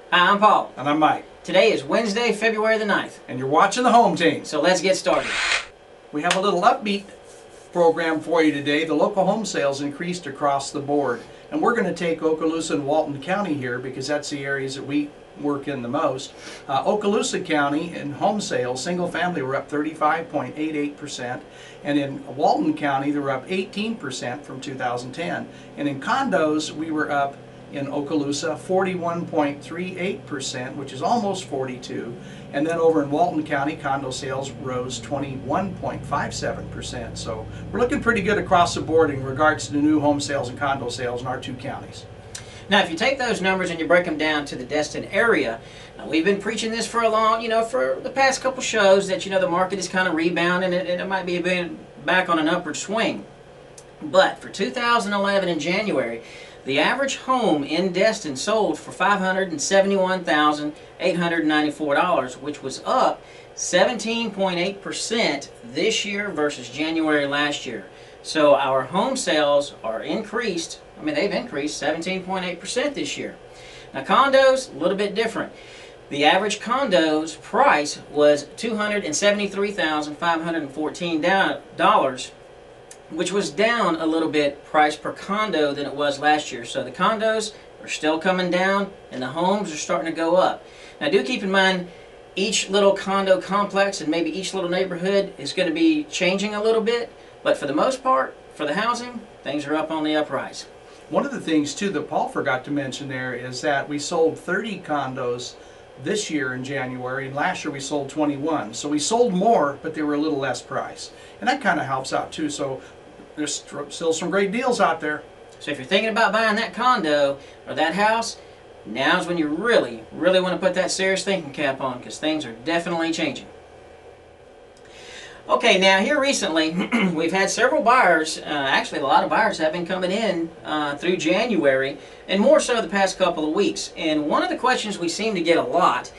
Hi, I'm Paul. And I'm Mike. Today is Wednesday, February the 9th. And you're watching the Home Team. So let's get started. We have a little upbeat program for you today. The local home sales increased across the board. And we're going to take Okaloosa and Walton County here because that's the areas that we work in the most. Okaloosa County in home sales, single family, were up 35.88%. And in Walton County, they were up 18% from 2010. And in condos, we were up in Okaloosa 41.38%, which is almost 42%. And then over in Walton County, condo sales rose 21.57%. So we're looking pretty good across the board in regards to the new home sales and condo sales in our two counties. Now, if you take those numbers and you break them down to the Destin area, we've been preaching this for for the past couple shows that, the market is kind of rebounding and it might be back on an upward swing. But for 2011 in January, the average home in Destin sold for $571,894, which was up 17.8% this year versus January last year. So our home sales are increased. They've increased 17.8% this year. Now condos, a little bit different. The average condo's price was $273,514, which was down a little bit price per condo than it was last year. So the condos are still coming down and the homes are starting to go up. Now do keep in mind each little condo complex and maybe each little neighborhood is going to be changing a little bit, but for the most part, for the housing, things are up on the uprise. One of the things too that Paul forgot to mention there is that we sold 30 condos this year in January, and last year we sold 21. So we sold more, but they were a little less price. And that kind of helps out too. So there's still some great deals out there. So if you're thinking about buying that condo or that house, now's when you really want to put that serious thinking cap on, because things are definitely changing. Okay, now here recently, we've had several buyers, actually a lot of buyers have been coming in through January, and more so the past couple of weeks. And one of the questions we seem to get a lot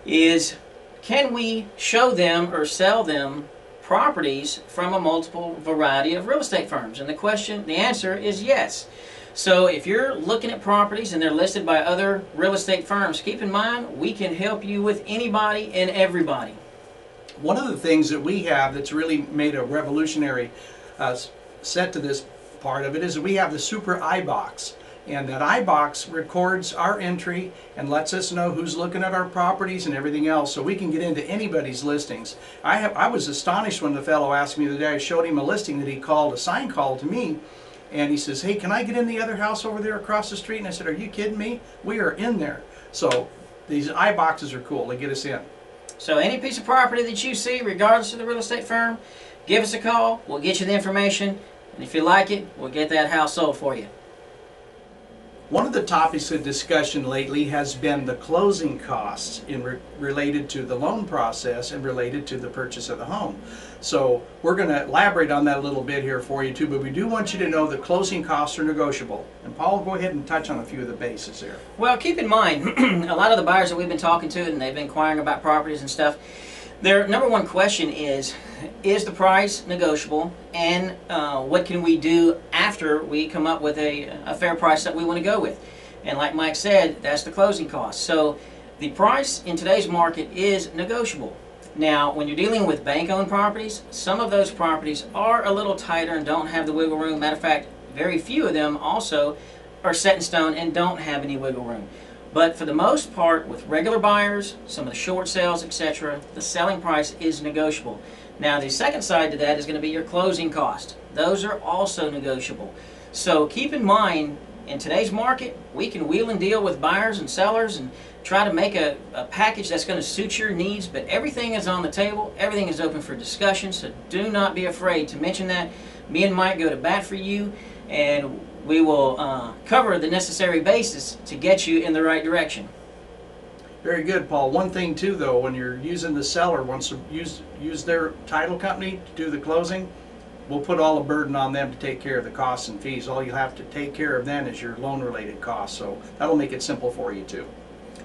is, can we show them or sell them properties from a multiple variety of real estate firms? And the answer is yes. So if you're looking at properties and they're listed by other real estate firms, keep in mind we can help you with anybody and everybody. One of the things that we have that's really made a revolutionary set to this part of it is that we have the Super iBox. And that iBox records our entry and lets us know who's looking at our properties and everything else, so we can get into anybody's listings. I was astonished when the fellow asked me the day I showed him a listing that he called a sign call to me, and he says, "Hey, can I get in the other house over there across the street?" And I said, "Are you kidding me? We are in there." So these iBoxes are cool. They get us in. So any piece of property that you see, regardless of the real estate firm, give us a call. We'll get you the information, and if you like it, we'll get that house sold for you. One of the topics of discussion lately has been the closing costs related to the loan process and related to the purchase of the home. So we're going to elaborate on that a little bit here for you too, but we do want you to know that closing costs are negotiable. And Paul, go ahead and touch on a few of the bases here. Well, keep in mind, a lot of the buyers that we've been talking to and they've been inquiring about properties and stuff, their number one question is the price negotiable, and what can we do after we come up with a fair price that we want to go with? And like Mike said, that's the closing cost. So the price in today's market is negotiable. Now, when you're dealing with bank-owned properties, some of those properties are a little tighter and don't have the wiggle room. Matter of fact, very few of them also are set in stone and don't have any wiggle room. But for the most part, with regular buyers, some of the short sales, etc., the selling price is negotiable. Now, the second side to that is going to be your closing cost. Those are also negotiable. So keep in mind, in today's market, we can wheel and deal with buyers and sellers and try to make a package that's going to suit your needs, but everything is on the table. Everything is open for discussion, so do not be afraid to mention that. Me and Mike go to bat for you, and we will cover the necessary basis to get you in the right direction. Very good, Paul. One thing too, though, when you're using the seller, wants to use their title company to do the closing, we'll put all the burden on them to take care of the costs and fees. All you have to take care of then is your loan-related costs. So that'll make it simple for you too.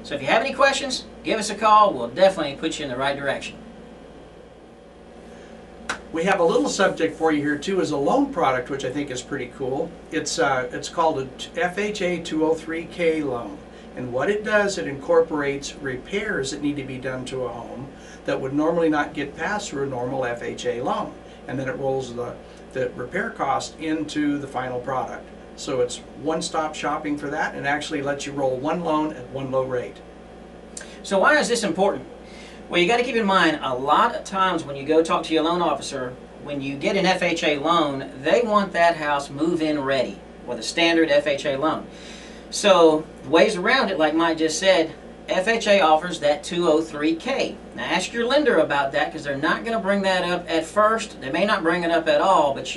So if you have any questions, give us a call. We'll definitely put you in the right direction. We have a little subject for you here too, is a loan product, which I think is pretty cool. It's called a FHA 203K loan. And what it does, it incorporates repairs that need to be done to a home that would normally not get passed through a normal FHA loan. And then it rolls the repair cost into the final product. So it's one-stop shopping for that, and actually lets you roll one loan at one low rate. So why is this important? Well, you got to keep in mind, a lot of times when you go talk to your loan officer, when you get an FHA loan, they want that house move-in ready with a standard FHA loan. So ways around it, like Mike just said, FHA offers that 203K. Now ask your lender about that, because they're not going to bring that up at first. They may not bring it up at all, but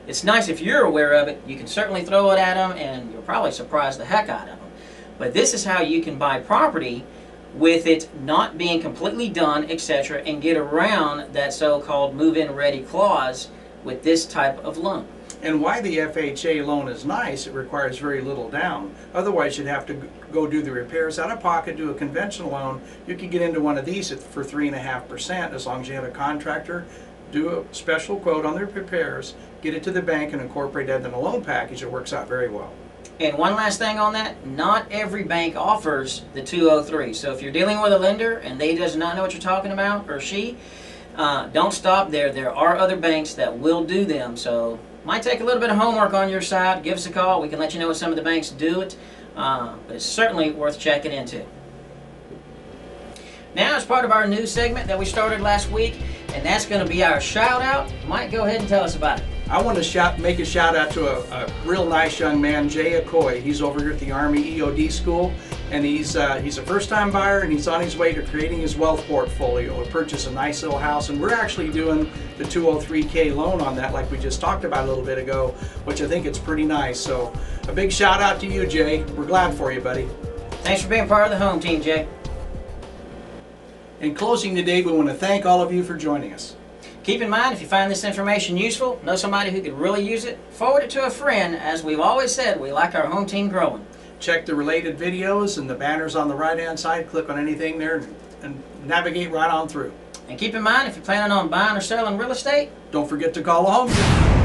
it's nice if you're aware of it. You can certainly throw it at them, and you'll probably surprise the heck out of them. But this is how you can buy property with it not being completely done, etc., and get around that so-called move-in ready clause with this type of loan. And why the FHA loan is nice, it requires very little down. Otherwise, you'd have to go do the repairs out of pocket, do a conventional loan. You could get into one of these for 3.5% as long as you have a contractor, do a special quote on their repairs, get it to the bank, and incorporate that in a loan package. It works out very well. And one last thing on that, not every bank offers the 203. So if you're dealing with a lender and they does not know what you're talking about, or she, don't stop there. There are other banks that will do them. So might take a little bit of homework on your side. Give us a call. We can let you know what some of the banks do it. But it's certainly worth checking into. Now, as part of our new segment that we started last week, and that's going to be our shout out. Mike, go ahead and tell us about it. I want to make a shout out to a real nice young man, Jay Okoye. He's over here at the Army EOD school, and he's a first-time buyer, and he's on his way to creating his wealth portfolio to purchase a nice little house. And we're actually doing the 203K loan on that, like we just talked about a little bit ago, which I think it's pretty nice. So a big shout out to you, Jay. We're glad for you, buddy. Thanks for being part of the home team, Jay. In closing today, we want to thank all of you for joining us. Keep in mind, if you find this information useful, know somebody who could really use it, forward it to a friend. As we've always said, we like our home team growing. Check the related videos and the banners on the right-hand side. Click on anything there and navigate right on through. And keep in mind, if you're planning on buying or selling real estate, don't forget to call a home team.